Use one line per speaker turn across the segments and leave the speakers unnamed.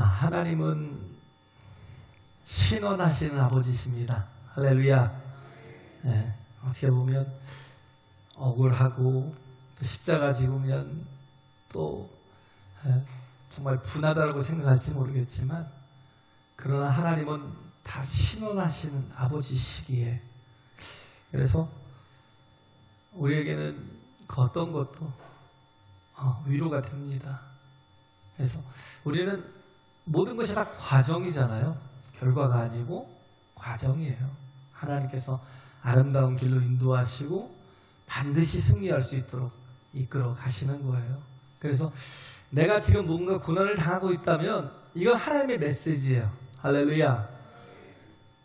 하나님은 신원하시는 아버지십니다. 할렐루야. 네, 어떻게 보면 억울하고 또 십자가 지으면 또 정말 분하다고 생각할지 모르겠지만, 그러나 하나님은 다 신원하시는 아버지시기에, 그래서 우리에게는 그 어떤 것도 위로가 됩니다. 그래서 우리는 모든 것이 다 과정이잖아요. 결과가 아니고 과정이에요. 하나님께서 아름다운 길로 인도하시고 반드시 승리할 수 있도록 이끌어 가시는 거예요. 그래서 내가 지금 뭔가 고난을 당하고 있다면 이건 하나님의 메시지예요. 할렐루야.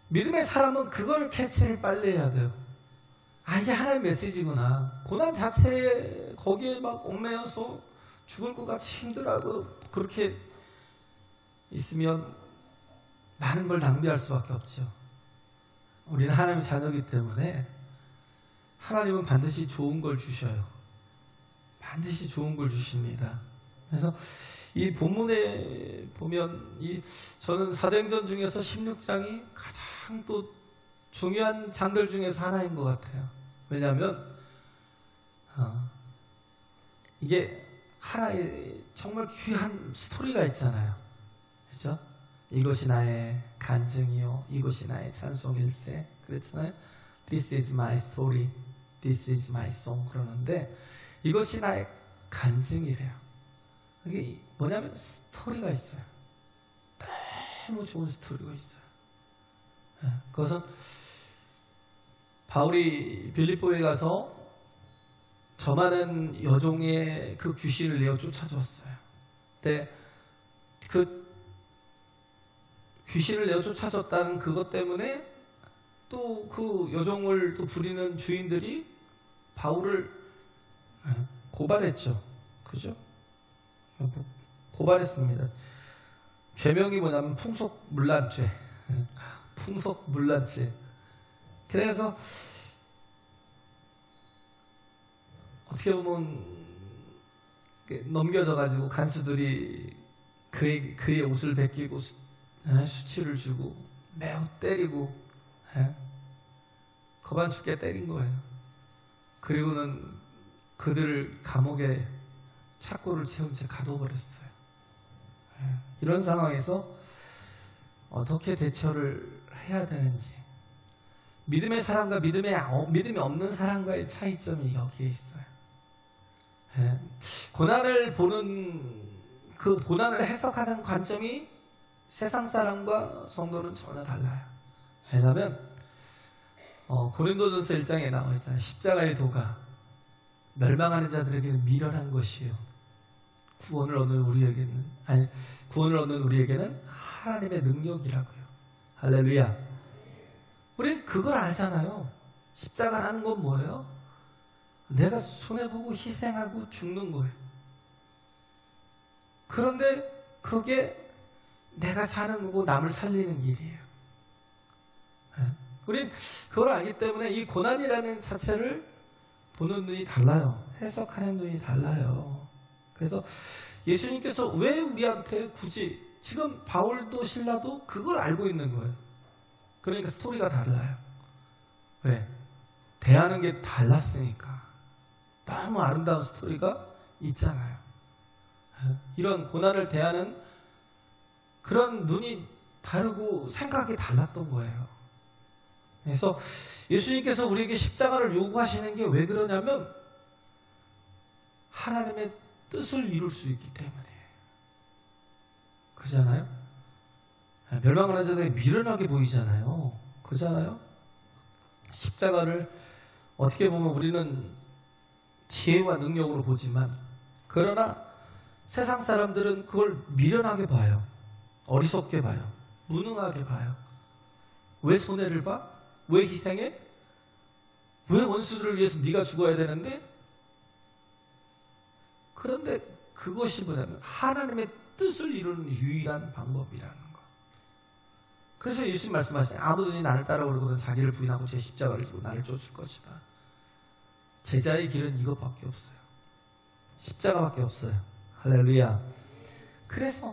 믿음의 사람은 그걸 캐치를 빨리 해야 돼요. 이게 하나님의 메시지구나. 고난 자체에 거기에 막 얽매여서 죽을 것 같이 힘들어하고 그렇게 있으면 많은 걸 낭비할 수밖에 없죠. 우리는 하나님의 자녀이기 때문에 하나님은 반드시 좋은 걸 주셔요. 반드시 좋은 걸 주십니다. 그래서 이 본문에 보면 저는 사도행전 중에서 16장이 가장 또 중요한 장들 중에서 하나인 것 같아요. 왜냐하면 이게 하나의 정말 귀한 스토리가 있잖아요. 그렇죠? 이것이 나의 간증이요, 이것이 나의 찬송일세. 그랬잖아요. This is my story, this is my song. 그러는데 이것이 나의 간증이래요. 이게 뭐냐면 스토리가 있어요. 너무 좋은 스토리가 있어요. 그것은 바울이 빌립보에 가서 저 많은 여종의 그 귀신을 내어 쫓아줬어요. 근데 그 귀신을 내어 쫓아줬다는 그것 때문에 또 그 여종을 또 부리는 주인들이 바울을 고발했죠. 그죠? 고발했습니다. 죄명이 뭐냐면 풍속물란죄. 풍속물란죄. 그래서 어떻게 보면 넘겨져가지고 간수들이 그의 옷을 벗기고 수치를 주고 매우 때리고 거반 죽게 때린 거예요. 그리고는 그들을 감옥에 착고를 채운 채 가둬버렸어요. 이런 상황에서 어떻게 대처를 해야 되는지, 믿음의 사람과 믿음이 없는 사람과의 차이점이 여기에 있어요. 고난을 보는 그 고난을 해석하는 관점이 세상 사람과 성도는 전혀 달라요. 왜냐하면 고린도전서 1장에 나와 있잖아요. 십자가의 도가 멸망하는 자들에게는 미련한 것이요, 구원을 얻는 우리에게는 하나님의 능력이라고요. 할렐루야. 우리는 그걸 알잖아요. 십자가라는 건 뭐예요? 내가 손해보고 희생하고 죽는 거예요. 그런데 그게 내가 사는 거고 남을 살리는 길이에요. 우린 그걸 알기 때문에 이 고난이라는 자체를 보는 눈이 달라요. 해석하는 눈이 달라요. 그래서 예수님께서 왜 우리한테 굳이, 지금 바울도 신라도 그걸 알고 있는 거예요. 그러니까 스토리가 달라요. 왜? 대하는 게 달랐으니까. 너무 아름다운 스토리가 있잖아요. 이런 고난을 대하는 그런 눈이 다르고 생각이 달랐던 거예요. 그래서 예수님께서 우리에게 십자가를 요구하시는 게 왜 그러냐면 하나님의 뜻을 이룰 수 있기 때문에. 그잖아요? 멸망하는 자들이 미련하게 보이잖아요. 그잖아요? 십자가를 어떻게 보면 우리는 지혜와 능력으로 보지만, 그러나 세상 사람들은 그걸 미련하게 봐요. 어리석게 봐요. 무능하게 봐요. 왜 손해를 봐? 왜 희생해? 왜 원수들을 위해서 네가 죽어야 되는데? 그런데 그것이 뭐냐면 하나님의 뜻을 이루는 유일한 방법이라는 거. 그래서 예수님 말씀하시잖아요. 아무든지 나를 따라오려거든 자기를 부인하고 제 십자가를 지고 나를 쫓을 것이다. 제자의 길은 이것밖에 없어요. 십자가밖에 없어요. 할렐루야. 그래서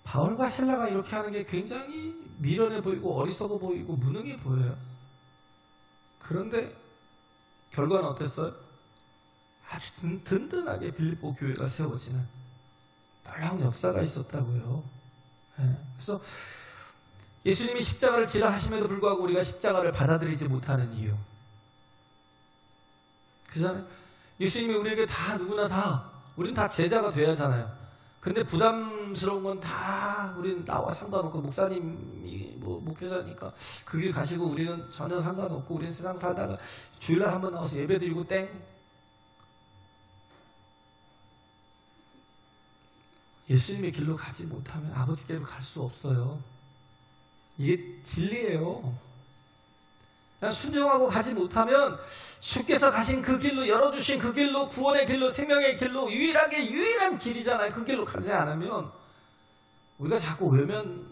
바울과 실라가 이렇게 하는 게 굉장히 미련해 보이고 어리석어 보이고 무능해 보여요. 그런데 결과는 어땠어요? 아주 든든하게 빌립보 교회가 세워지는 놀라운 역사가 있었다고요. 그래서 예수님이 십자가를 지라 하심에도 불구하고 우리가 십자가를 받아들이지 못하는 이유, 그잖아요. 예수님이 우리에게 다 누구나 다 우린 다 제자가 돼야 하잖아요. 근데 부담스러운 건 다 우린 나와 상관없고 목사님이 뭐 목회자니까 그 길 가시고 우리는 전혀 상관없고 우리는 세상 살다가 주일날 한번 나와서 예배드리고 땡. 예수님의 길로 가지 못하면 아버지께로 갈 수 없어요. 이게 진리예요. 그냥 순종하고 가지 못하면 주께서 가신 그 길로, 열어주신 그 길로, 구원의 길로, 생명의 길로, 유일한 길이잖아요. 그 길로 가지 않으면 우리가 자꾸 외면,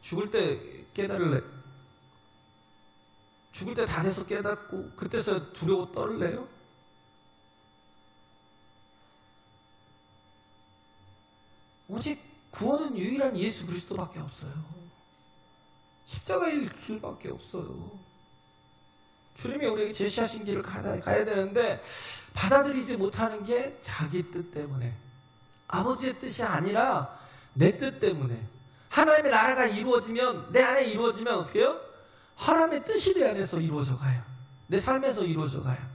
죽을 때 깨달을래? 죽을 때 다 돼서 깨닫고 그때서 두려워 떨래요? 오직 구원은 유일한 예수 그리스도밖에 없어요. 십자가의 길밖에 없어요. 주님이 우리에게 제시하신 길을 가야 되는데 받아들이지 못하는 게 자기 뜻 때문에, 아버지의 뜻이 아니라 내 뜻 때문에. 하나님의 나라가 이루어지면, 내 안에 이루어지면 어떻게 해요? 하나님의 뜻이 내 안에서 이루어져 가요. 내 삶에서 이루어져 가요.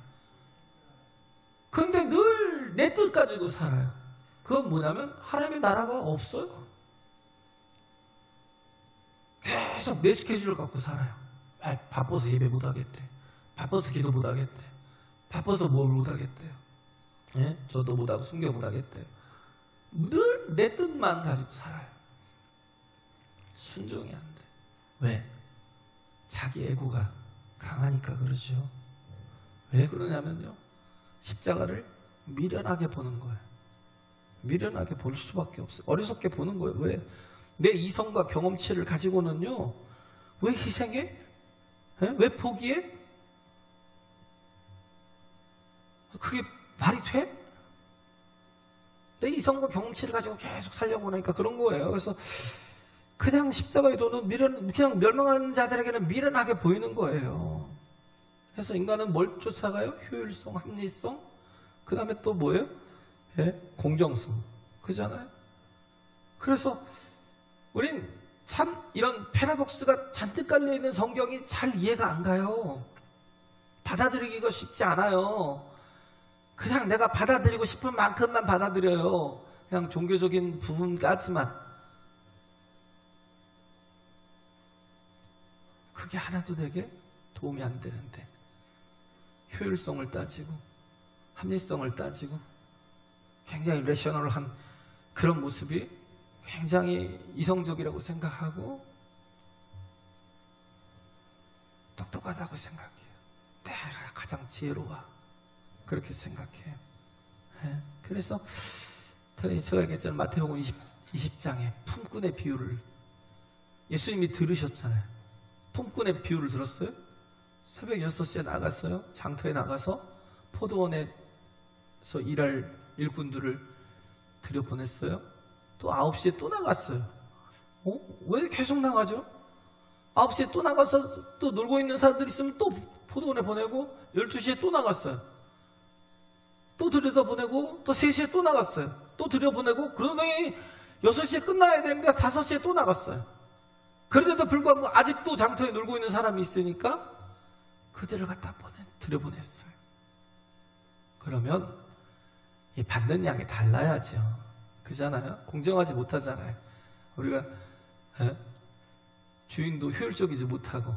그런데 늘 내 뜻 가지고 살아요. 그건 뭐냐면 하나님의 나라가 없어요. 계속 내 스케줄을 갖고 살아요. 바빠서 예배 못하겠대. 바빠서 기도 못하겠대. 바빠서 뭘 못하겠대요. 예? 저도 못하고 순교 못하겠대요. 늘 내 뜻만 가지고 살아요. 순종이 안 돼. 왜? 자기 애고가 강하니까 그러죠. 왜 그러냐면요, 십자가를 미련하게 보는 거예요. 미련하게 볼 수밖에 없어요. 어리석게 보는 거예요. 왜? 내 이성과 경험치를 가지고는요, 왜 희생해? 왜 포기해? 그게 말이 돼? 내 이성과 경험치를 가지고 계속 살려고 하니까 그런 거예요. 그래서 그냥 십자가의 도는 그냥 멸망하는 자들에게는 미련하게 보이는 거예요. 그래서 인간은 뭘 쫓아가요? 효율성, 합리성, 그 다음에 또 뭐예요? 공정성. 그잖아요? 그래서 우린 참 이런 패러독스가 잔뜩 깔려있는 성경이 잘 이해가 안 가요. 받아들이기가 쉽지 않아요. 그냥 내가 받아들이고 싶은 만큼만 받아들여요. 그냥 종교적인 부분까지만. 그게 하나도 되게 도움이 안 되는데, 효율성을 따지고 합리성을 따지고 굉장히 레셔널한 그런 모습이 굉장히 이성적이라고 생각하고 똑똑하다고 생각해요. 내가 가장 지혜로워, 그렇게 생각해요. 그래서 제가 얘기했잖아요. 마태복음 20장에 품꾼의 비유를 예수님이 들으셨잖아요. 품꾼의 비유를 들었어요? 새벽 6시에 나갔어요. 장터에 나가서 포도원에서 일할 일꾼들을 들여보냈어요. 또 9시에 또 나갔어요. 왜 계속 나가죠? 9시에 또 나가서 또 놀고 있는 사람들 있으면 또 포도원에 보내고, 12시에 또 나갔어요. 또 들여다보내고, 또 3시에 또 나갔어요. 또 들여보내고, 그러더니 6시에 끝나야 되는데 5시에 또 나갔어요. 그런데도 불구하고 아직도 장터에 놀고 있는 사람이 있으니까 그들을 갖다 들여보냈어요. 그러면 이 받는 양이 달라야죠. 그잖아요? 공정하지 못하잖아요. 우리가 주인도 효율적이지 못하고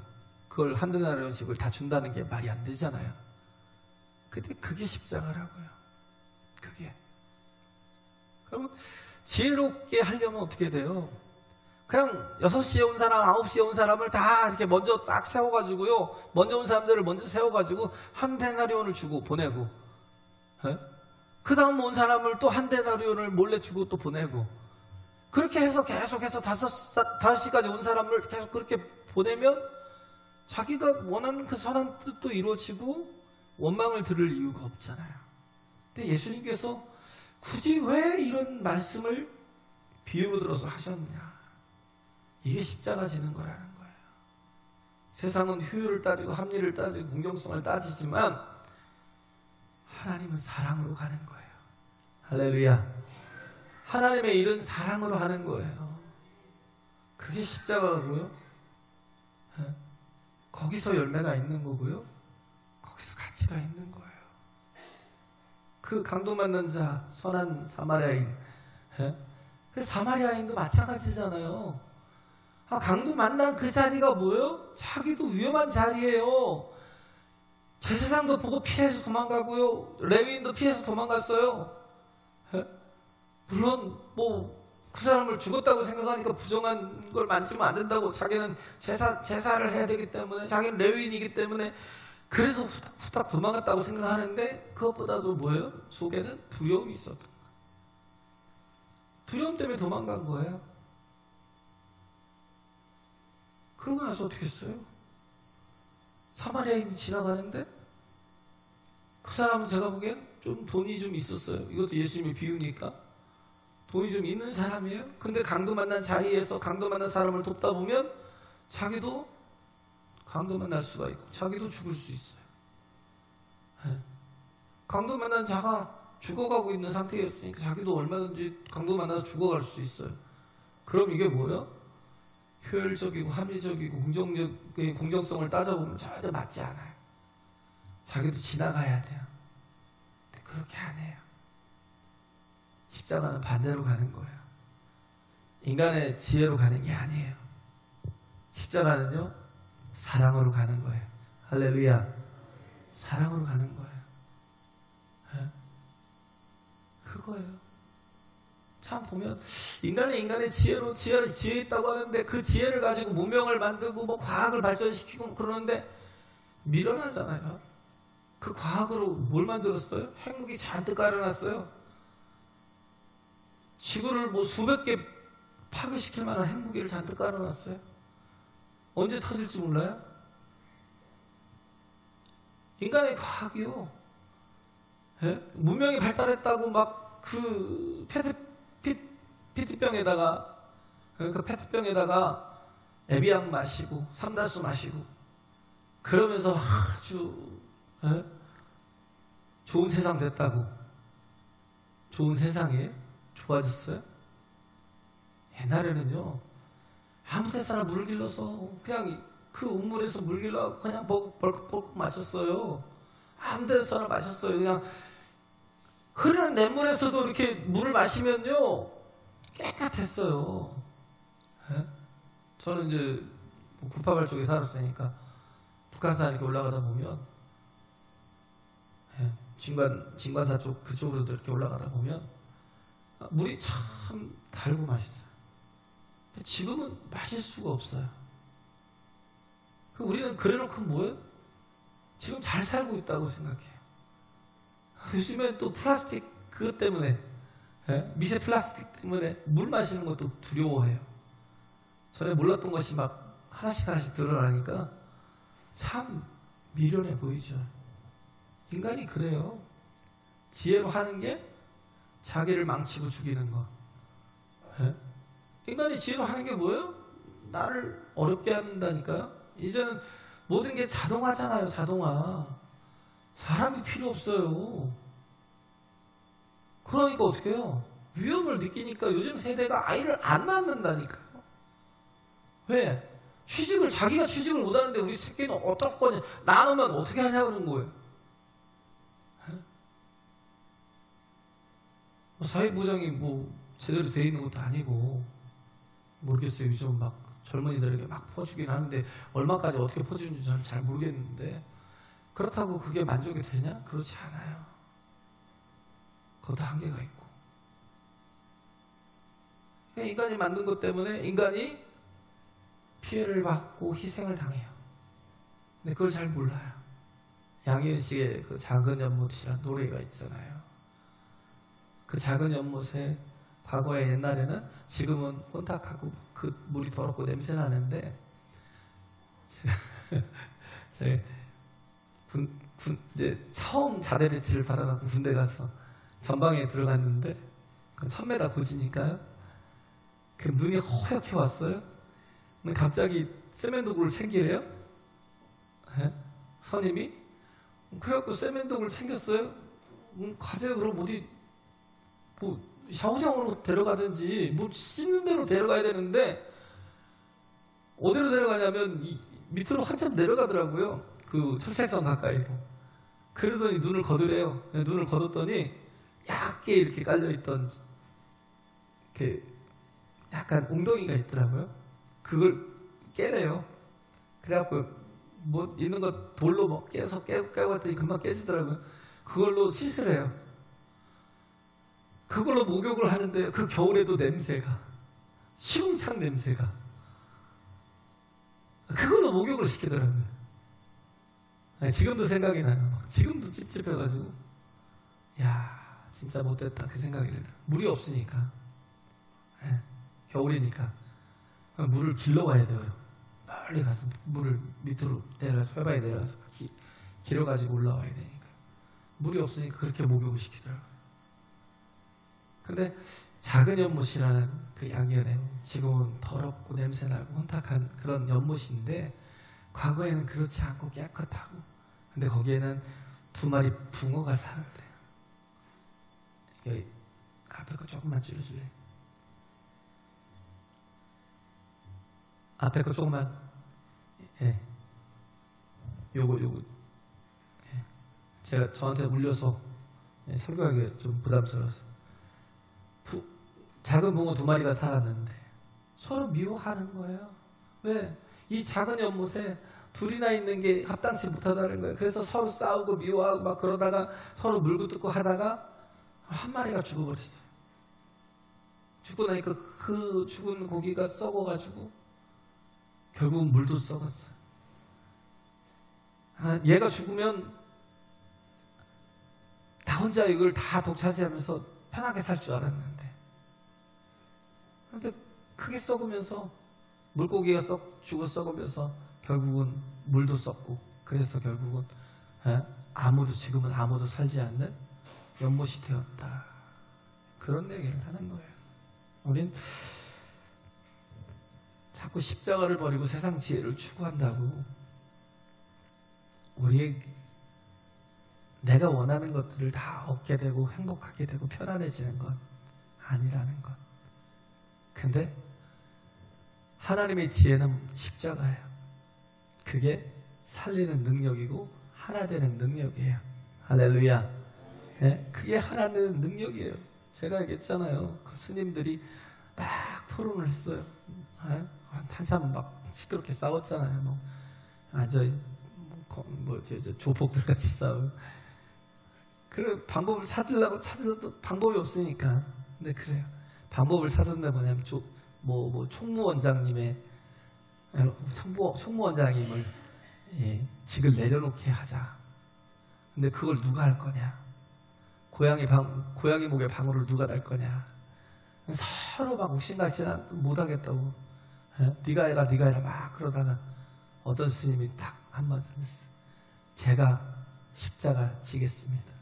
그걸 한 데나리온씩을 다 준다는 게 말이 안 되잖아요. 근데 그게 십자가라고요. 그게. 그러면 지혜롭게 하려면 어떻게 돼요? 그냥 6시에 온 사람, 9시에 온 사람을 다 이렇게 먼저 딱 세워가지고요, 먼저 온 사람들을 먼저 세워가지고 한 데나리온을 주고 보내고, 그 다음 온 사람을 또 한 데나리온을 몰래 주고 또 보내고, 그렇게 해서 계속해서 5시까지 온 사람을 계속 그렇게 보내면 자기가 원하는 그 선한 뜻도 이루어지고 원망을 들을 이유가 없잖아요. 근데 예수님께서 굳이 왜 이런 말씀을 비유로 들어서 하셨냐? 이게 십자가 지는 거라는 거예요. 세상은 효율을 따지고 합리를 따지고 공정성을 따지지만 하나님은 사랑으로 가는 거예요. 할렐루야. 하나님의 일은 사랑으로 하는 거예요. 그게 십자가고요. 거기서 열매가 있는 거고요. 거기서 가치가 있는 거예요. 그 강도 만난 자, 선한 사마리아인. 그 사마리아인도 마찬가지잖아요. 강도 만난 그 자리가 뭐예요? 자기도 위험한 자리예요. 제사장도 보고 피해서 도망가고요. 레위인도 피해서 도망갔어요. 물론 그 사람을 죽었다고 생각하니까 부정한 걸 만지면 안 된다고, 자기는 제사를 해야 되기 때문에, 자기는 레위인이기 때문에 그래서 후딱 도망갔다고 생각하는데, 그것보다도 뭐예요? 속에는 두려움이 있었던 거예요. 두려움 때문에 도망간 거예요. 그러고 나서 어떻게 했어요? 사마리아인이 지나가는데 그 사람은 제가 보기엔 좀 돈이 좀 있었어요. 이것도 예수님의 비유니까. 돈이 좀 있는 사람이에요. 근데 강도 만난 자리에서 강도 만난 사람을 돕다 보면 자기도 강도 만날 수가 있고 자기도 죽을 수 있어요. 강도 만난 자가 죽어가고 있는 상태였으니까 자기도 얼마든지 강도 만나서 죽어갈 수 있어요. 그럼 이게 뭐예요? 효율적이고 합리적이고 공정성을 따져보면 전혀 맞지 않아요. 자기도 지나가야 돼요. 근데 그렇게 안 해요. 십자가는 반대로 가는 거예요. 인간의 지혜로 가는 게 아니에요. 십자가는요, 사랑으로 가는 거예요. 할렐루야. 사랑으로 가는 거예요. 그거예요. 참 보면 인간의 지혜로 지혜 있다고 하는데 그 지혜를 가지고 문명을 만들고 과학을 발전시키고 그러는데 미련하잖아요. 그 과학으로 뭘 만들었어요? 핵무기 잔뜩 깔아놨어요. 지구를 수백 개 파괴시킬 만한 핵무기를 잔뜩 깔아놨어요. 언제 터질지 몰라요? 인간의 과학이요. 문명이 발달했다고 그 페트병에다가 에비앙 마시고 삼다수 마시고 그러면서 아주 좋은 세상 됐다고. 좋은 세상에 좋아졌어요? 옛날에는요, 아무 데서나 물을 길러서 그냥 그 우물에서 물 길러 그냥 벌컥벌컥 마셨어요. 아무 데서나 마셨어요. 그냥 흐르는 냇물에서도 이렇게 물을 마시면요 깨끗했어요. 저는 이제 구파발 쪽에 살았으니까 북한산 이렇게 올라가다 보면 진관사 쪽 그쪽으로도 이렇게 올라가다 보면 물이 참 달고 맛있어요. 근데 지금은 마실 수가 없어요. 우리는 그래놓고 뭐예요? 지금 잘 살고 있다고 생각해요. 요즘에 또 플라스틱 그것 때문에 미세 플라스틱 때문에 물 마시는 것도 두려워해요. 전에 몰랐던 것이 하나씩 드러나니까 참 미련해 보이죠. 인간이 그래요. 지혜로 하는 게 자기를 망치고 죽이는 거. 인간이 지혜로 하는 게 뭐예요? 나를 어렵게 한다니까요. 이제는 모든 게 자동화잖아요. 자동화. 사람이 필요 없어요. 그러니까 어떻게 해요? 위험을 느끼니까 요즘 세대가 아이를 안 낳는다니까요. 왜? 자기가 취직을 못하는데 우리 새끼는 어떨 거냐, 나누면 어떻게 하냐 그런 거예요. 사회보장이 제대로 돼 있는 것도 아니고 모르겠어요. 요즘 젊은이들에게 퍼주긴 하는데 얼마까지 어떻게 퍼주는지 저는 잘 모르겠는데, 그렇다고 그게 만족이 되냐? 그렇지 않아요. 그것도 한계가 있고. 인간이 만든 것 때문에 인간이 피해를 받고 희생을 당해요. 근데 그걸 잘 몰라요. 양희은씨의 그 작은 연못이라는 노래가 있잖아요. 그 작은 연못에 과거에 옛날에는, 지금은 혼탁하고 그 물이 더럽고 냄새 나는데, 이제 처음 자대배치를 받아갖고 군대 가서 전방에 들어갔는데, 그 1000m 고지니까요. 그 눈이 허옇게 왔어요. 근데 갑자기 세면도구를 챙기래요? 예? 선임이? 그래갖고 세면도구를 챙겼어요? 과제 그럼 어디 뭐 샤워장으로 데려가든지 뭐 씻는 데로 데려가야 되는데 어디로 데려가냐면 밑으로 한참 내려가더라고요. 그 철책선 가까이로. 그러더니 눈을 거두래요. 눈을 거뒀더니 얇게 이렇게 깔려있던 이렇게 약간 웅덩이가 있더라고요. 그걸 깨래요. 그래갖고 뭐 있는 거 돌로 뭐 깨서 깨고 했더니 금방 깨지더라고요. 그걸로 씻으래요. 그걸로 목욕을 하는데 그 겨울에도 냄새가 시궁창 냄새가 그걸로 목욕을 시키더라고요. 아니, 지금도 생각이 나요. 지금도 찝찝해가지고 야 진짜 못됐다 그 생각이 들어요. 물이 없으니까 네, 겨울이니까 물을 길러와야 돼요. 빨리 가서 물을 밑으로 내려가서 회바에 내려가서 길어가지고 올라와야 되니까 물이 없으니까 그렇게 목욕을 시키더라고요. 근데 작은 연못이라는 그 양연에 지금은 더럽고 냄새나고 혼탁한 그런 연못인데 과거에는 그렇지 않고 깨끗하고 근데 거기에는 2마리 붕어가 살았대요. 여기 앞에 거 조금만 줄여줄래? 앞에 거 조금만 예. 요거 예. 제가 저한테 물려서 예, 설교하기 좀 부담스러워서 작은 붕어 2마리가 살았는데 서로 미워하는 거예요. 왜? 이 작은 연못에 둘이나 있는 게 합당치 못하다는 거예요. 그래서 서로 싸우고 미워하고 막 그러다가 서로 물고 뜯고 하다가 한 마리가 죽어버렸어요. 죽고 나니까 그 죽은 고기가 썩어가지고 결국은 물도 썩었어요. 얘가 죽으면 나 혼자 이걸 다 독차지하면서 편하게 살 줄 알았는데 근데 크게 썩으면서 물고기가 죽어 썩으면서 결국은 물도 썩고 그래서 결국은 지금은 아무도 살지 않는 연못이 되었다. 그런 얘기를 하는 거예요. 우린 자꾸 십자가를 버리고 세상 지혜를 추구한다고 우리의 내가 원하는 것들을 다 얻게 되고 행복하게 되고 편안해지는 건 아니라는 것. 근데 하나님의 지혜는 십자가예요. 그게 살리는 능력이고 하나 되는 능력이에요. 할렐루야. 네? 그게 하나 되는 능력이에요. 제가 얘기했잖아요. 그 스님들이 막 토론을 했어요. 네? 한참 막 시끄럽게 싸웠잖아요. 뭐 완전 조폭들 같이 싸우고. 그 방법을 찾으려도 방법이 없으니까. 근데 그래요. 방법을 찾았나 뭐냐면 총무원장님의 총무원장님을 직을 내려놓게 하자. 근데 그걸 누가 할 거냐? 고양이 목에 방울을 누가 달 거냐? 서로 막 옥신각신 못하겠다고. 네가 해라 막 그러다가 어떤 스님이 딱 한마디 했어요. 제가 십자가 지겠습니다.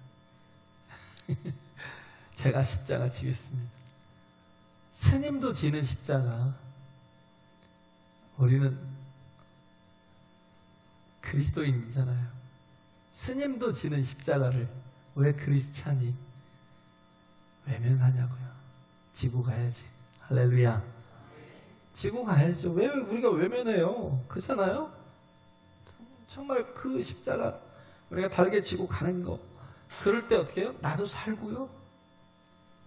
제가 십자가 지겠습니다. 스님도 지는 십자가. 우리는 그리스도인이잖아요. 스님도 지는 십자가를 왜 크리스찬이 외면하냐고요. 지고 가야지. 할렐루야. 지고 가야죠. 왜 우리가 외면해요? 그렇잖아요. 정말 그 십자가 우리가 다르게 지고 가는 거. 그럴 때 어떻게 해요? 나도 살고요.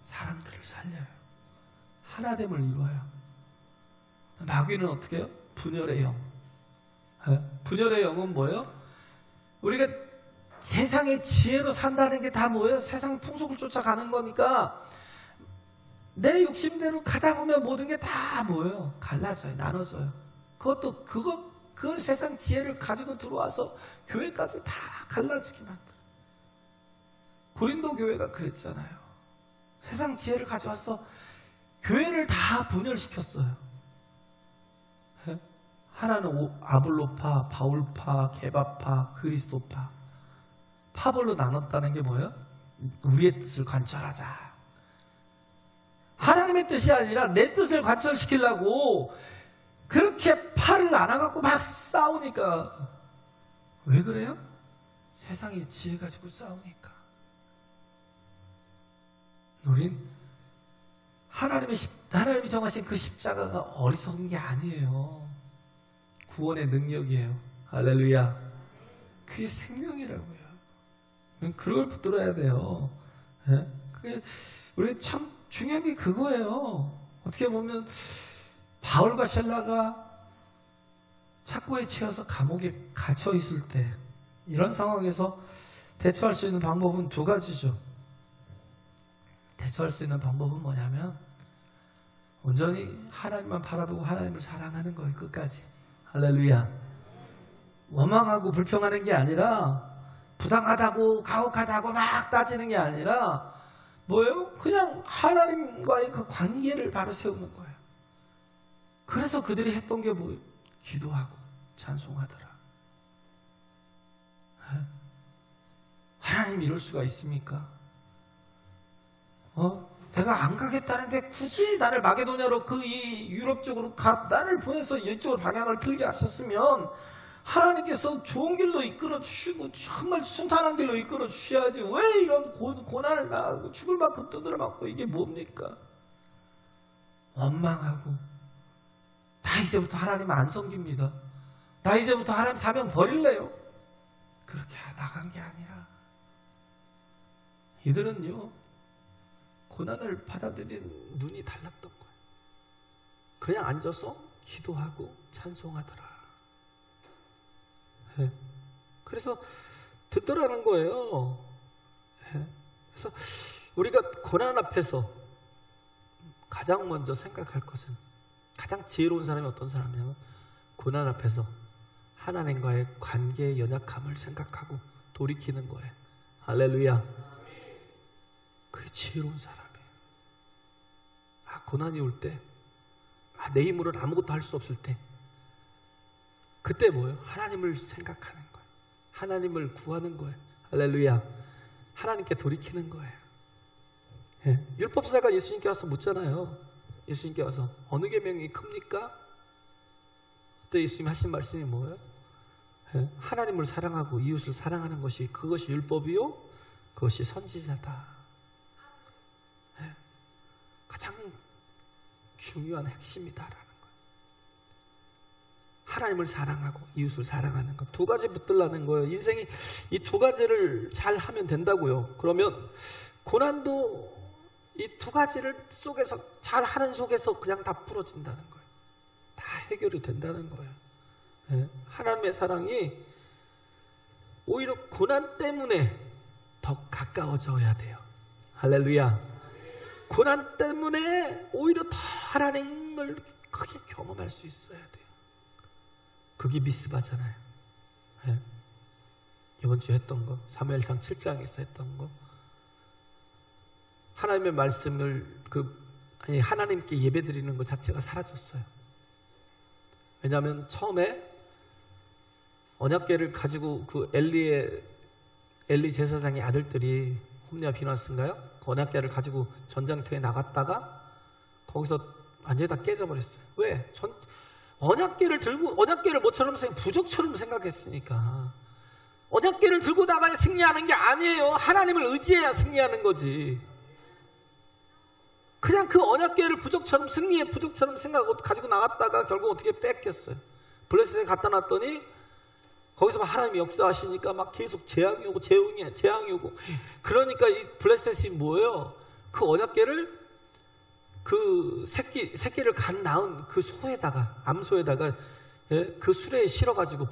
사람들을 살려요. 하나됨을 이루어요. 마귀는 어떻게 해요? 분열의 영. 분열의 영은 뭐예요? 우리가 세상의 지혜로 산다는 게 다 뭐예요? 세상 풍속을 쫓아가는 거니까 내 욕심대로 가다 보면 모든 게 다 뭐예요? 갈라져요. 나눠져요. 그걸 세상 지혜를 가지고 들어와서 교회까지 다 갈라지게 만들어요. 고린도 교회가 그랬잖아요. 세상 지혜를 가져와서 교회를 다 분열시켰어요. 하나는 아볼로파, 바울파, 게바파, 그리스도파. 파벌로 나눴다는 게 뭐예요? 우리의 뜻을 관철하자. 하나님의 뜻이 아니라 내 뜻을 관철시키려고 그렇게 팔을 나눠갖고 막 싸우니까. 왜 그래요? 세상의 지혜 가지고 싸우니까. 우린 하나님이 정하신 그 십자가가 어리석은 게 아니에요. 구원의 능력이에요. 할렐루야. 그게 생명이라고요. 그걸 붙들어야 돼요. 예? 그게 우리 참 중요한 게 그거예요. 어떻게 보면 바울과 셀라가 착고에 채워서 감옥에 갇혀 있을 때 이런 상황에서 대처할 수 있는 방법은 두 가지죠. 대처할 수 있는 방법은 뭐냐면 온전히 하나님만 바라보고 하나님을 사랑하는 거예요. 끝까지. 할렐루야. 원망하고 불평하는 게 아니라 부당하다고 가혹하다고 막 따지는 게 아니라 뭐예요? 그냥 하나님과의 그 관계를 바로 세우는 거예요. 그래서 그들이 했던 게 뭐예요? 기도하고 찬송하더라. 하나님 이럴 수가 있습니까? 내가 안 가겠다는데 굳이 나를 마게도냐로 이 유럽 쪽으로 나를 보내서 이쪽으로 방향을 틀게 하셨으면 하나님께서 좋은 길로 이끌어 주시고 정말 순탄한 길로 이끌어 주셔야지 왜 이런 고난을 당하고 죽을 만큼 두드려 맞고 이게 뭡니까? 원망하고 나 이제부터 하나님 안 섬깁니다. 나 이제부터 하나님 사명 버릴래요. 그렇게 나간 게 아니라 이들은요 고난을 받아들이는 눈이 달랐던 거예요. 그냥 앉아서 기도하고 찬송하더라. 그래서 듣더라는 거예요. 그래서 우리가 고난 앞에서 가장 먼저 생각할 것은 가장 지혜로운 사람이 어떤 사람이냐면 고난 앞에서 하나님과의 관계의 연약함을 생각하고 돌이키는 거예요. 할렐루야. 그게 지혜로운 사람이에요. 고난이 올 때, 내 힘으로는 아무것도 할 수 없을 때 그때 뭐예요? 하나님을 생각하는 거예요. 하나님을 구하는 거예요. 할렐루야. 하나님께 돌이키는 거예요. 율법사가 예수님께 와서 묻잖아요. 예수님께 와서 어느 계명이 큽니까? 그때 예수님이 하신 말씀이 뭐예요? 하나님을 사랑하고 이웃을 사랑하는 것이 그것이 율법이요 그것이 선지자다. 가장 중요한 핵심이다라는 거예요. 하나님을 사랑하고 이웃을 사랑하는 것. 두 가지 붙들라는 거예요. 인생이 이 두 가지를 잘 하면 된다고요. 그러면 고난도 이 두 가지를 속에서 잘 하는 속에서 그냥 다 풀어진다는 거예요. 다 해결이 된다는 거예요. 하나님의 사랑이 오히려 고난 때문에 더 가까워져야 돼요. 할렐루야. 고난 때문에 오히려 더 하나님을 크게 경험할 수 있어야 돼요. 그게 미스바잖아요. 이번 주에 했던 거, 사무엘상 7장에서 했던 거, 하나님의 말씀을 하나님께 예배드리는 것 자체가 사라졌어요. 왜냐하면 처음에 언약궤를 가지고 그 엘리 제사장의 아들들이 홈리와 비나스인가요? 그 언약궤를 가지고 전장터에 나갔다가 거기서 완전히 다 깨져버렸어요. 왜? 언약궤를 들고 언약궤를 뭐처럼 부적처럼 생각했으니까. 언약궤를 들고 나가야 승리하는 게 아니에요. 하나님을 의지해야 승리하는 거지. 그냥 그 언약궤를 부적처럼 생각하고 가지고 나갔다가 결국 어떻게 뺏겼어요. 블레셋에 갖다 놨더니 거기서 막 하나님이 역사하시니까 막 계속 재앙이 오고 재앙이 오고. 그러니까 이 블레셋이 뭐예요? 그 언약궤를 그 새끼를 간 낳은 그 소에다가 암소에다가 그 수레에 실어가지고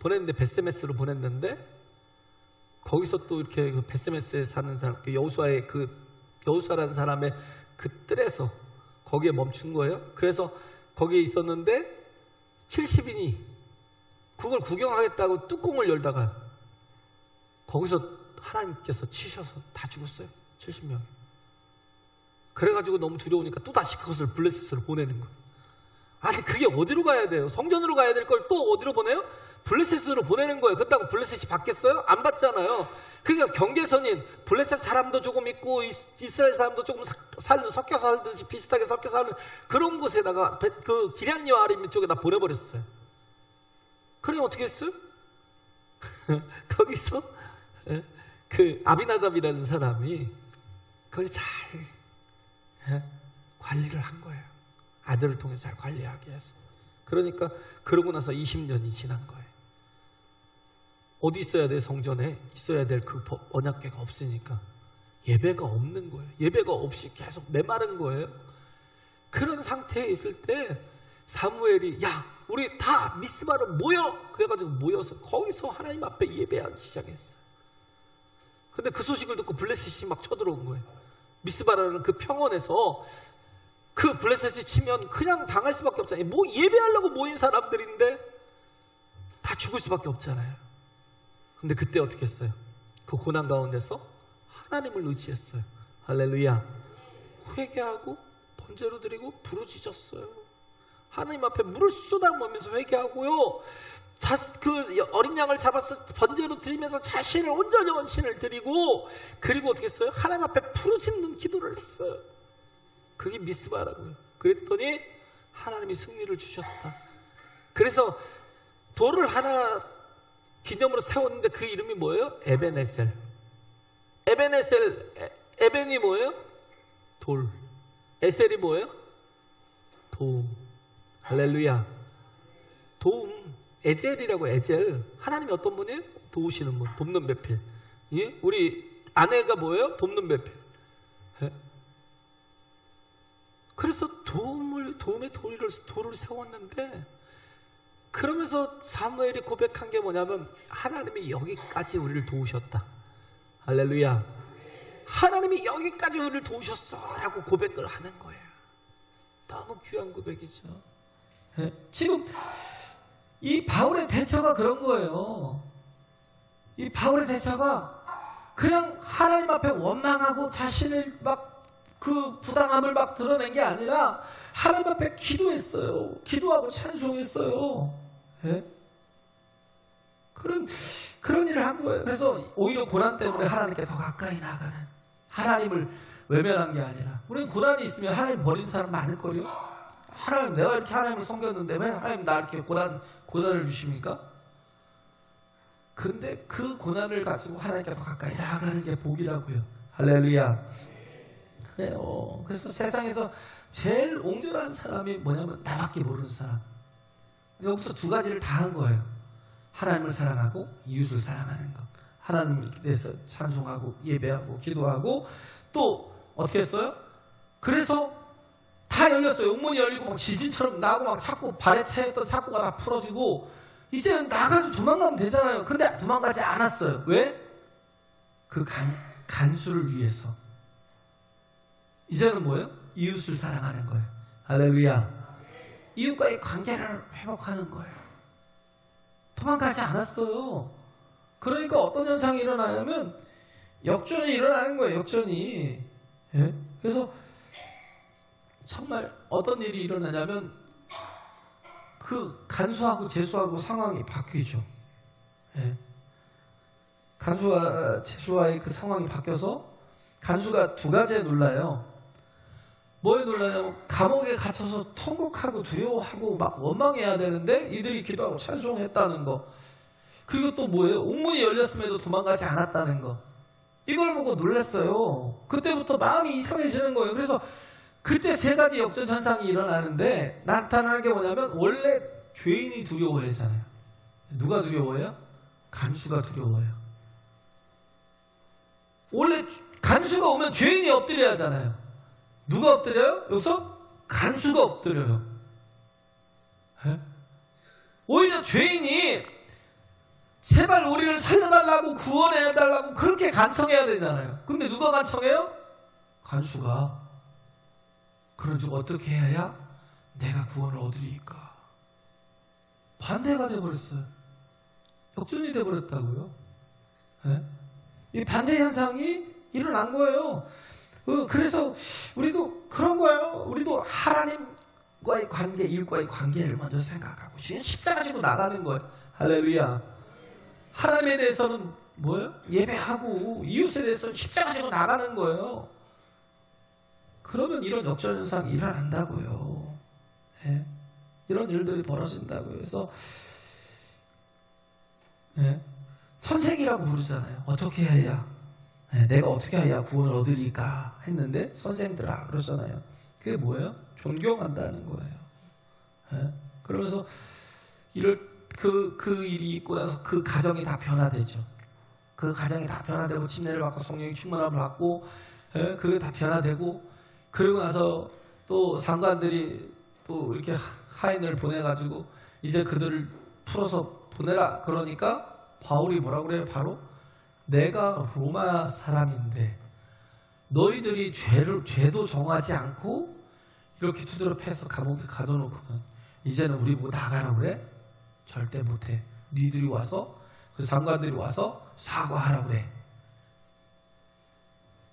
보냈는데 벳세메스로 보냈는데 거기서 또 이렇게 그 벳세메스에 사는 사람 여호수아라는 사람의 그 뜰에서 거기에 멈춘 거예요. 그래서 거기에 있었는데 70인이 그걸 구경하겠다고 뚜껑을 열다가 거기서 하나님께서 치셔서 다 죽었어요. 70명이. 그래가지고 너무 두려우니까 또다시 그것을 블레셋으로 보내는 거예요. 아니 그게 어디로 가야 돼요? 성전으로 가야 될 걸 또 어디로 보내요? 블레셋으로 보내는 거예요. 그렇다고 블레셋이 받겠어요? 안 받잖아요. 그러니까 경계선인 블레셋 사람도 조금 있고 이스라엘 사람도 조금 섞여 살듯이 비슷하게 섞여 사는 그런 곳에다가 그 기럇 여아림 쪽에다 보내버렸어요. 그래 어떻게 했어요? 거기서 그 아비나답이라는 사람이 그걸 잘 관리를 한 거예요. 아들을 통해서 잘 관리하게 해서. 그러니까 그러고 나서 20년이 지난 거예요. 어디 있어야 돼? 성전에 있어야 될 그 언약궤가 없으니까 예배가 없는 거예요. 예배가 없이 계속 메마른 거예요. 그런 상태에 있을 때 사무엘이 야 우리 다 미스바로 모여! 그래가지고 모여서 거기서 하나님 앞에 예배하기 시작했어요. 근데 그 소식을 듣고 블레셋이 막 쳐들어온 거예요. 미스바라는 그 평원에서 그 블레셋이 치면 그냥 당할 수밖에 없잖아요. 뭐 예배하려고 모인 사람들인데 다 죽을 수밖에 없잖아요. 근데 그때 어떻게 했어요? 그 고난 가운데서 하나님을 의지했어요. 할렐루야. 회개하고 번제로 드리고 부르짖었어요. 하나님 앞에 물을 쏟아부으면서 회개하고요. 그 어린 양을 잡아서 번제로 드리면서 자신을 온전히 헌신을 드리고 그리고 어떻게 했어요? 하나님 앞에 부르짖는 기도를 했어요. 그게 미스바라고요. 그랬더니 하나님이 승리를 주셨다. 그래서 돌을 하나 기념으로 세웠는데 그 이름이 뭐예요? 에벤에셀. 에벤이 뭐예요? 돌. 에셀이 뭐예요? 도움. 할렐루야. 도움. 에젤이라고. 에젤. 하나님이 어떤 분이에요? 도우시는 분. 돕는 배필. 예? 우리 아내가 뭐예요? 돕는 배필. 예? 그래서 도움의 돌을 세웠는데 그러면서 사무엘이 고백한 게 뭐냐면 하나님이 여기까지 우리를 도우셨다. 할렐루야. 하나님이 여기까지 우리를 도우셨어 라고 고백을 하는 거예요. 너무 귀한 고백이죠. 네? 지금 이 바울의 대처가 그런 거예요. 이 바울의 대처가 그냥 하나님 앞에 원망하고 자신을 막 그 부당함을 막 드러낸 게 아니라 하나님 앞에 기도했어요. 기도하고 찬송했어요. 네? 그런 일을 한 거예요. 그래서 오히려 고난 때문에 하나님께 더 가까이 나가는, 하나님을 외면한 게 아니라, 우리는 고난이 있으면 하나님 버린 사람 많을걸요? 하나님, 내가 이렇게 하나님을 섬겼는데 왜 하나님 나 이렇게 고난을 주십니까? 근데 그 고난을 가지고 하나님께 더 가까이 나아가는 게 복이라고요. 할렐루야. 네, 그래서 세상에서 제일 옹졸한 사람이 뭐냐면 나밖에 모르는 사람. 여기서 두 가지를 다 한 거예요. 하나님을 사랑하고 이웃을 사랑하는 것. 하나님을 대해서 찬송하고 예배하고 기도하고 또 어떻게 했어요? 그래서 다 열렸어요. 용문이 열리고 막 지진처럼 나고 막 자꾸 발에 차였던 자꾸가 다 풀어지고 이제는 나가서 도망가면 되잖아요. 근데 도망가지 않았어요. 왜? 그 간수를 위해서. 이제는 뭐예요? 이웃을 사랑하는 거예요. 할렐루야. 이웃과의 관계를 회복하는 거예요. 도망가지 않았어요. 그러니까 어떤 현상이 일어나냐면 역전이 일어나는 거예요. 역전이. 예? 그래서 정말 어떤 일이 일어나냐면 그 간수하고 재수하고 상황이 바뀌죠. 예? 간수와 재수와의 그 상황이 바뀌어서 간수가 두 가지에 놀라요. 뭐에 놀라냐면 감옥에 갇혀서 통곡하고 두려워하고 막 원망해야 되는데 이들이 기도하고 찬송했다는 거. 그리고 또 뭐예요? 옥문이 열렸음에도 도망가지 않았다는 거. 이걸 보고 놀랐어요. 그때부터 마음이 이상해지는 거예요. 그래서 그때 세 가지 역전 현상이 일어나는데 나타나는 게 뭐냐면 원래 죄인이 두려워하잖아요. 누가 두려워해요? 간수가 두려워해요. 원래 간수가 오면 죄인이 엎드려야 하잖아요. 누가 엎드려요? 여기서 간수가 엎드려요. 에? 오히려 죄인이 제발 우리를 살려달라고 구원해달라고 그렇게 간청해야 되잖아요. 근데 누가 간청해요? 간수가. 그런즉 어떻게 해야 내가 구원을 얻으리까? 반대가 돼버렸어요. 역전이 돼버렸다고요. 에? 이 반대 현상이 일어난 거예요. 그래서 우리도 그런 거예요. 우리도 하나님과의 관계, 이웃과의 관계를 먼저 생각하고 지금 십자가 지고 나가는 거예요. 할렐루야. 하나님에 대해서는 뭐예요? 예배하고 이웃에 대해서 십자가 지고 나가는 거예요. 그러면 이런 역전현상이 일어난다고요. 네. 이런 일들이 벌어진다고요. 그래서 네. 선생이라고 부르잖아요. 어떻게 해야 네. 내가 어떻게 해야 구원을 얻으리까 했는데 선생들아 그러잖아요. 그게 뭐예요? 존경한다는 거예요. 네. 그러면서 그 일이 있고 나서 그 가정이 다 변화되죠. 그 가정이 다 변화되고 침례를 받고 성령의 충만함을 받고 예, 그게 다 변화되고 그러고 나서 또 상관들이 또 이렇게 하인을 보내가지고 이제 그들을 풀어서 보내라 그러니까 바울이 뭐라고 그래요? 바로 내가 로마 사람인데 너희들이 죄도 정하지 않고 이렇게 두드려 패서 감옥에 가둬놓고는 이제는 우리 보고 나가라 그래? 절대 못해. 니들이 와서 그 상관들이 와서 사과하라 그래.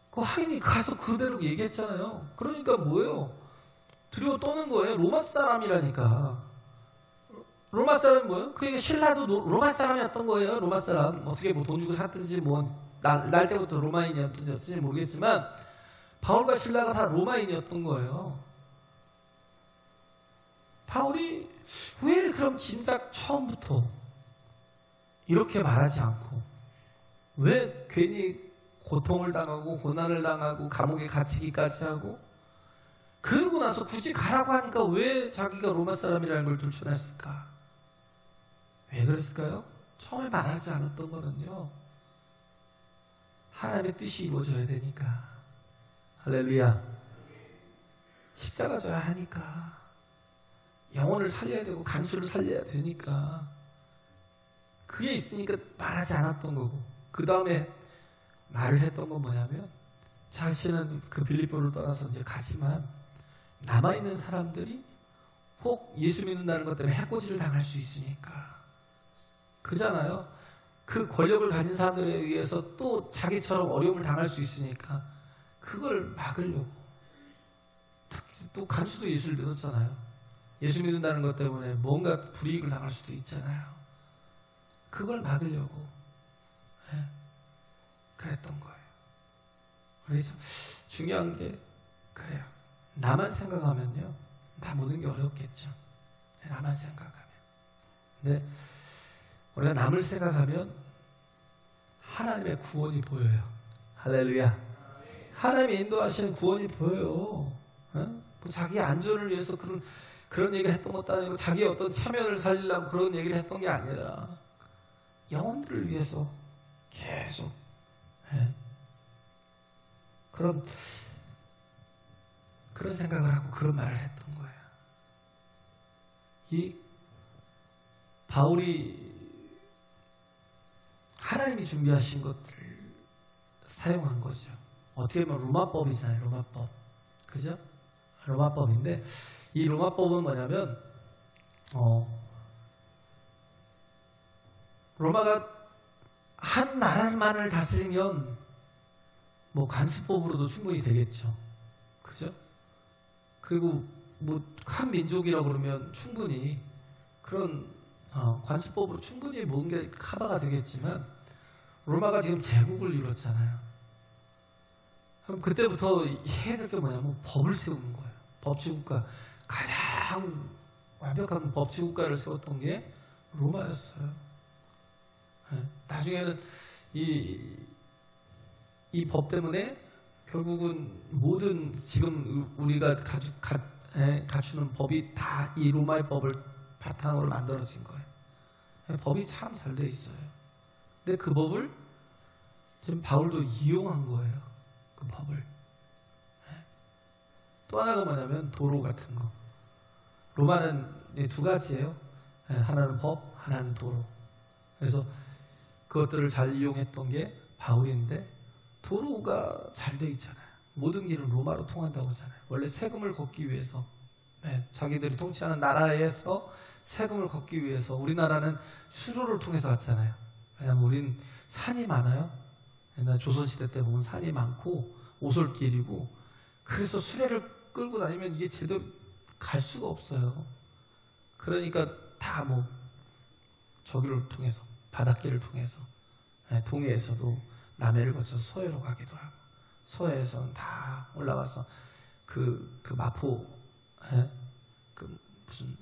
그 하인이 가서 그대로 얘기했잖아요. 그러니까 뭐예요? 두려워 떠는 거예요. 로마 사람이라니까. 로마 사람 뭐예요? 그러니까 신라도 로마 사람이었던 거예요. 로마 사람. 어떻게 뭐 돈 주고 샀든지 뭐 날 때부터 로마인이었든지 모르겠지만 바울과 신라가 다 로마인이었던 거예요. 바울이 왜 그럼 진작 처음부터 이렇게 말하지 않고 왜 괜히 고통을 당하고 고난을 당하고 감옥에 갇히기까지 하고 그러고 나서 굳이 가라고 하니까 왜 자기가 로마 사람이라는 걸 들춰냈을까? 왜 그랬을까요? 처음에 말하지 않았던 거는요. 하나님의 뜻이 이루어져야 되니까. 할렐루야. 십자가 져야 하니까. 영혼을 살려야 되고 간수를 살려야 되니까. 그게 있으니까 말하지 않았던 거고 그 다음에 말을 했던 건 뭐냐면 자신은 그 빌립보를 떠나서 이제 가지만 남아있는 사람들이 혹 예수 믿는다는 것 때문에 해코지를 당할 수 있으니까 그잖아요. 그 권력을 가진 사람들에 의해서 또 자기처럼 어려움을 당할 수 있으니까 그걸 막으려고 또 간수도 예수를 믿었잖아요. 예수 믿는다는 것 때문에 뭔가 불이익을 당할 수도 있잖아요. 그걸 막으려고 그랬던 거예요. 그래서 중요한 게 그래요. 나만 생각하면요. 다 모든 게 어렵겠죠. 나만 생각하면. 근데 우리가 남을 생각하면 하나님의 구원이 보여요. 할렐루야. 하나님이 인도하시는 구원이 보여요. 뭐 자기 안전을 위해서 그런 얘기를 했던 것도 아니고 자기 어떤 체면을 살리려고 그런 얘기를 했던 게 아니라 영혼들을 위해서 계속 그런 생각을 하고 그런 말을 했던 거예요. 이 바울이 하나님이 준비하신 것들을 사용한 거죠. 어떻게 보면 로마법이잖아요. 로마법. 그죠? 로마법인데 이 로마법은 뭐냐면 로마가 한 나라만을 다스리면 뭐 간수법으로도 충분히 되겠죠. 그죠? 그리고 뭐 한 민족이라고 그러면 충분히 그런 관수법으로 충분히 모든 게 커버가 되겠지만 로마가 지금 제국을 이뤘잖아요. 그럼 그때부터 해야 될 게 뭐냐면 법을 세우는 거예요. 법치국가. 가장 완벽한 법치국가를 세웠던 게 로마였어요. 나중에는 이 법 때문에 결국은 모든 지금 우리가 갖추는 법이 다 이 로마의 법을 바탕으로 만들어진 거예요. 법이 참 잘 돼 있어요. 근데 그 법을 지금 바울도 이용한 거예요. 그 법을. 또 하나가 뭐냐면 도로 같은 거. 로마는 두 가지예요. 하나는 법, 하나는 도로. 그래서 그것들을 잘 이용했던 게 바울인데 도로가 잘 돼 있잖아요. 모든 길은 로마로 통한다고 하잖아요. 원래 세금을 걷기 위해서 자기들이 통치하는 나라에서 세금을 걷기 위해서 우리나라는 수로를 통해서 왔잖아요. 왜냐하면 우린 산이 많아요. 옛날 조선시대 때 보면 산이 많고 오솔길이고 그래서 수레를 끌고 다니면 이게 제대로 갈 수가 없어요. 그러니까 다 뭐 저기를 통해서 바닷길을 통해서 동해에서도 남해를 거쳐서 서해로 가기도 하고, 서해에서는 다 올라와서 그 마포, 그 무슨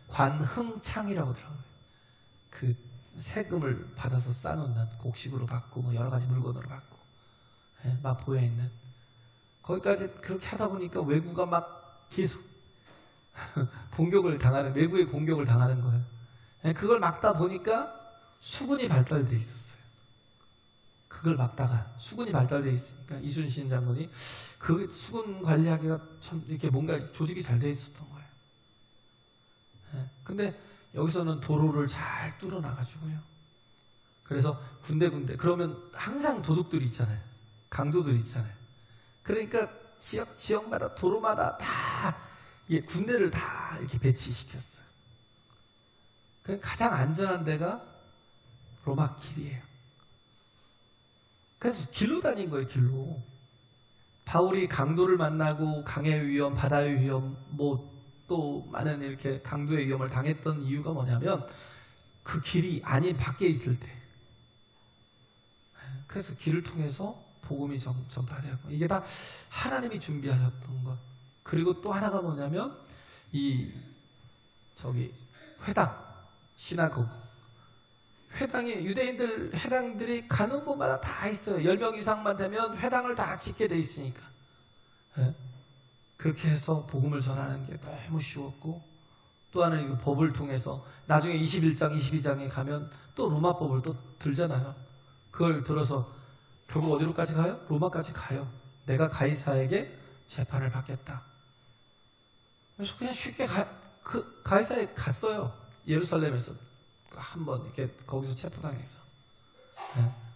관흥창이라고 들어요. 그 세금을 받아서 싸놓는 곡식으로 받고 뭐 여러 가지 물건으로 받고, 마포에 있는 거기까지 그렇게 하다 보니까 왜구가 막 계속 공격을 당하는, 외구의 공격을 당하는 거예요. 그걸 막다 보니까 수군이 발달돼 있었어요. 그걸 막다가 수군이 발달돼 있으니까 이순신 장군이 그 수군 관리하기가 참 이렇게 뭔가 조직이 잘 돼 있었던 거예요. 근데 여기서는 도로를 잘 뚫어놔가지고요. 그래서 군데 그러면 항상 도둑들이 있잖아요. 강도들이 있잖아요. 그러니까 지역마다 도로마다 다 군대를 다 이렇게 배치시켰어요. 가장 안전한 데가 로마길이에요. 그래서 길로 다닌 거예요, 길로. 바울이 강도를 만나고 강의 위험, 바다의 위험, 뭐 또 많은 이렇게 강도의 위험을 당했던 이유가 뭐냐면 그 길이 아닌 밖에 있을 때. 그래서 길을 통해서 복음이 전파되었고, 이게 다 하나님이 준비하셨던 것. 그리고 또 하나가 뭐냐면 회당, 시나고그. 회당이 유대인들 회당들이 가는 곳마다 다 있어요. 10명 이상만 되면 회당을 다 짓게 돼 있으니까. 그렇게 해서 복음을 전하는 게 너무 쉬웠고, 또 하나는 그 법을 통해서 나중에 21장, 22장에 가면 또 로마법을 또 들잖아요. 그걸 들어서 결국 어디로까지 가요? 로마까지 가요. 내가 가이사에게 재판을 받겠다. 그래서 그냥 쉽게 가이사에 갔어요. 예루살렘에서 한번 이렇게 거기서 체포당해서.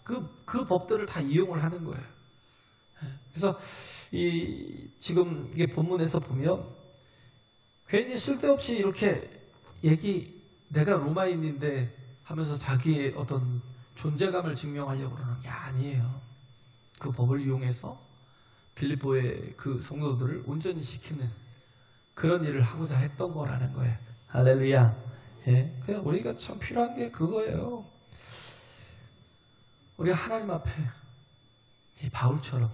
그 법들을 다 이용을 하는 거예요. 그래서 지금 이게 본문에서 보면 괜히 쓸데없이 이렇게 내가 로마인인데 하면서 자기의 어떤 존재감을 증명하려고 그러는 게 아니에요. 그 법을 이용해서 빌립보의 그 성도들을 온전히 시키는 그런 일을 하고자 했던 거라는 거예요. 할렐루야. 그냥 우리가 참 필요한 게 그거예요. 우리가 하나님 앞에 이 바울처럼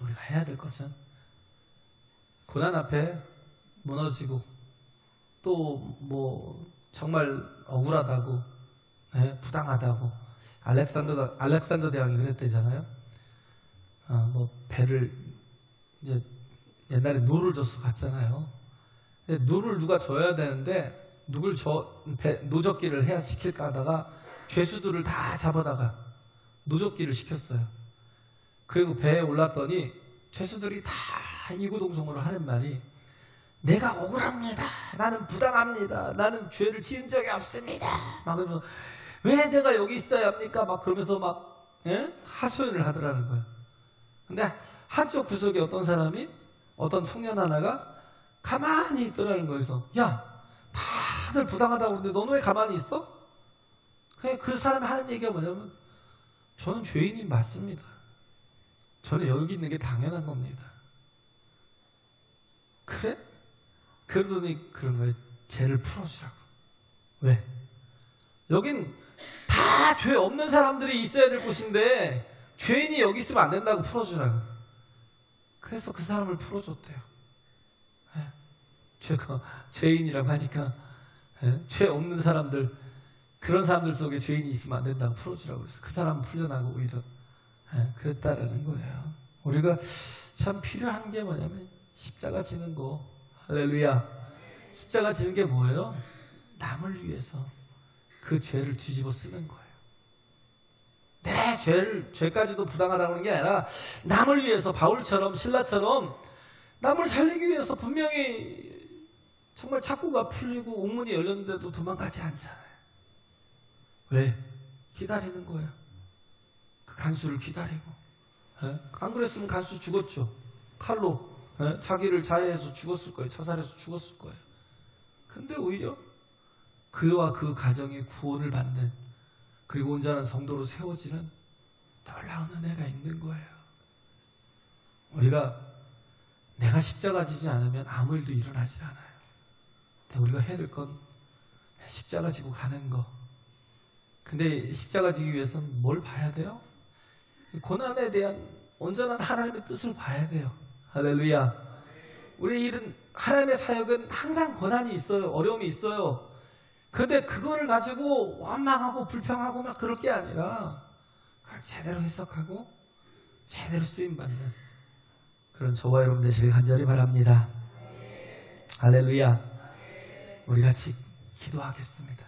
우리가 해야 될 것은 고난 앞에 무너지고 또 뭐 정말 억울하다고, 부당하다고, 알렉산더 대왕이 그랬대잖아요. 뭐 배를 이제 옛날에 노를 져서 갔잖아요. 근데 노를 누가 져야 되는데 누굴 노젓기를 해야 시킬까 하다가 죄수들을 다 잡아다가 노젓기를 시켰어요. 그리고 배에 올랐더니 죄수들이 다 이구동성으로 하는 말이, 내가 억울합니다. 나는 부당합니다. 나는 죄를 지은 적이 없습니다. 막 그러면서 왜 내가 여기 있어야 합니까? 막 그러면서 막 하소연을 하더라는 거예요. 근데 한쪽 구석에 어떤 청년 하나가 가만히 있더라는 거에서, 야, 다들 부당하다고 그러는데 너는 왜 가만히 있어? 그 사람이 하는 얘기가 뭐냐면, 저는 죄인이 맞습니다. 저는 여기 있는 게 당연한 겁니다. 그래? 그러더니 그런 거예요. 죄를 풀어주라고. 왜? 여긴 다 죄 없는 사람들이 있어야 될 곳인데 죄인이 여기 있으면 안 된다고 풀어주라고. 그래서 그 사람을 풀어줬대요. 죄인이라고 하니까 죄 없는 사람들, 그런 사람들 속에 죄인이 있으면 안 된다고 풀어주라고 그래서 그 사람은 풀려나고 오히려 그랬다라는 거예요. 우리가 참 필요한 게 뭐냐면 십자가 지는 거. 할렐루야. 십자가 지는 게 뭐예요? 남을 위해서 그 죄를 뒤집어 쓰는 거예요. 내 죄까지도 부당하다고 하는 게 아니라 남을 위해서, 바울처럼 신라처럼 남을 살리기 위해서 분명히 정말 착고가 풀리고 옥문이 열렸는데도 도망가지 않잖아요. 왜? 기다리는 거예요. 그 간수를 기다리고. 안 그랬으면 간수 죽었죠. 칼로 자기를 자해해서 죽었을 거예요. 자살해서 죽었을 거예요. 근데 오히려 그와 그 가정의 구원을 받는, 그리고 온전한 성도로 세워지는 놀라운 은혜가 있는 거예요. 내가 십자가 지지 않으면 아무 일도 일어나지 않아요. 근데 우리가 해야 될 건 십자가 지고 가는 거. 근데 십자가 지기 위해서는 뭘 봐야 돼요? 고난에 대한 온전한 하나님의 뜻을 봐야 돼요. 할렐루야. 우리 일은 하나님의 사역은 항상 고난이 있어요. 어려움이 있어요. 근데 그거를 가지고 원망하고 불평하고 막 그럴 게 아니라 그걸 제대로 해석하고 제대로 쓰임받는 그런 저와 여러분 되시길 간절히 바랍니다. 할렐루야. 우리 같이 기도하겠습니다.